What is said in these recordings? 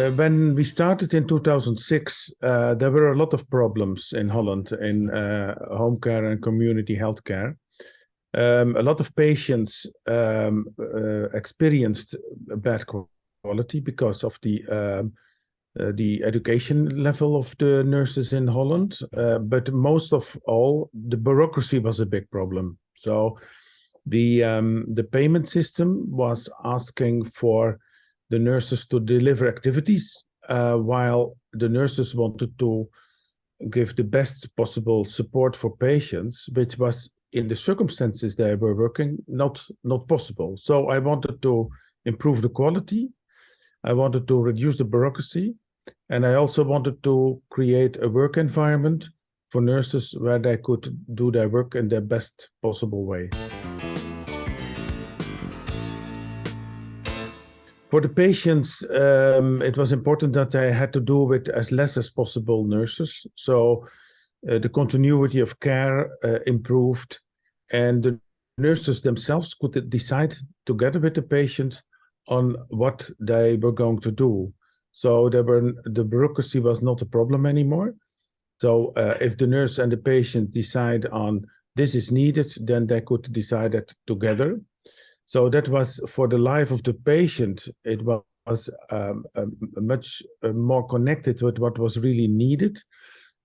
When we started in 2006, there were a lot of problems in Holland in home care and community health care. A lot of patients experienced bad quality because of the education level of the nurses in Holland, but most of all, the bureaucracy was a big problem. So the payment system was asking for the nurses to deliver activities, while the nurses wanted to give the best possible support for patients, which was, in the circumstances they were working, not possible. So I wanted to improve the quality, I wanted to reduce the bureaucracy, and I also wanted to create a work environment for nurses where they could do their work in the best possible way. For the patients, it was important that I had to do with as less as possible nurses. So the continuity of care improved, and the nurses themselves could decide together with the patient on what they were going to do. So the bureaucracy was not a problem anymore. So if the nurse and the patient decide on this is needed, then they could decide that together. So that was, for the life of the patient, it was much more connected with what was really needed.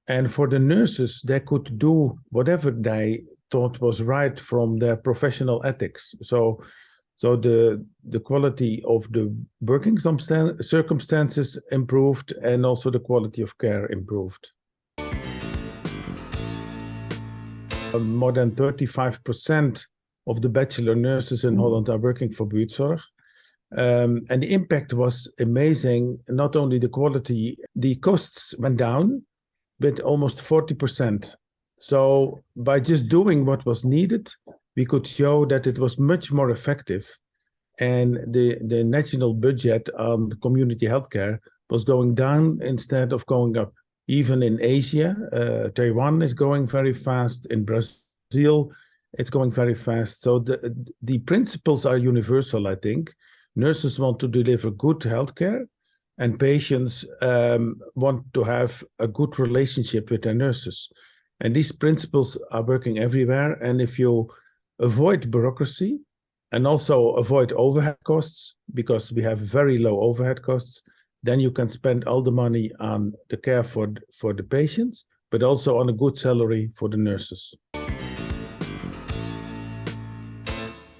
And for the nurses, they could do whatever they thought was right from their professional ethics. So the quality of the working circumstances improved, and also the quality of care improved. More than 35% of the bachelor nurses in Holland are working for Buurtzorg. And the impact was amazing. Not only the quality, the costs went down with almost 40%. So by just doing what was needed, we could show that it was much more effective. And the national budget on the community healthcare was going down instead of going up. Even in Asia, Taiwan is going very fast. In Brazil, it's going very fast. So the principles are universal, I think. Nurses want to deliver good healthcare, and patients want to have a good relationship with their nurses. And these principles are working everywhere. And if you avoid bureaucracy and also avoid overhead costs, because we have very low overhead costs, then you can spend all the money on the care for the patients, but also on a good salary for the nurses.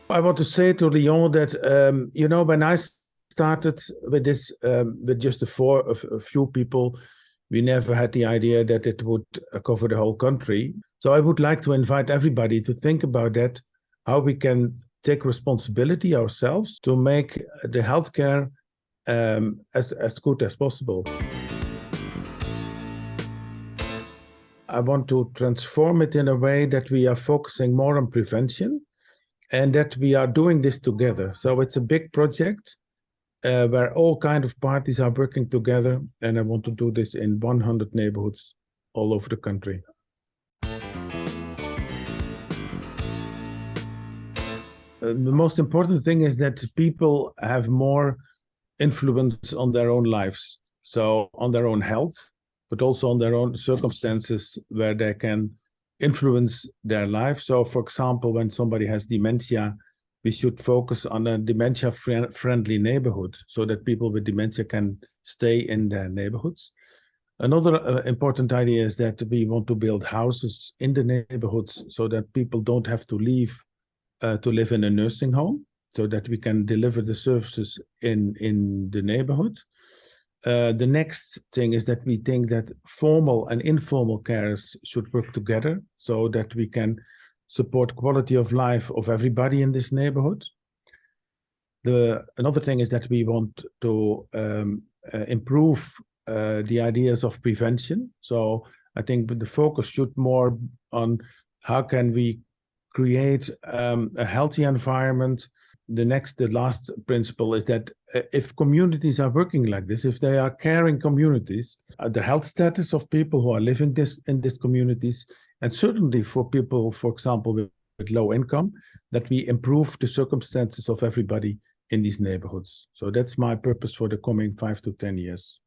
I want to say to Lyon that, when I started with this, with just a few people, we never had the idea that it would cover the whole country. So I would like to invite everybody to think about that, how we can take responsibility ourselves to make the healthcare as good as possible. I want to transform it in a way that we are focusing more on prevention, and that we are doing this together. So it's a big project where all kinds of parties are working together, and I want to do this in 100 neighborhoods all over the country. The most important thing is that people have more influence on their own lives, so on their own health, but also on their own circumstances where they can influence their life. So, for example, when somebody has dementia, we should focus on a dementia-friendly neighborhood so that people with dementia can stay in their neighborhoods. Another important idea is that we want to build houses in the neighborhoods so that people don't have to leave to live in a nursing home, so that we can deliver the services in the neighborhood. The next thing is that we think that formal and informal carers should work together so that we can support quality of life of everybody in this neighborhood. Another thing is that we want to improve the ideas of prevention. So I think the focus should more on how can we create a healthy environment. The last principle is that if communities are working like this, if they are caring communities, the health status of people who are living in these communities, and certainly for people, for example, with low income, that we improve the circumstances of everybody in these neighborhoods. So that's my purpose for the coming 5 to 10 years.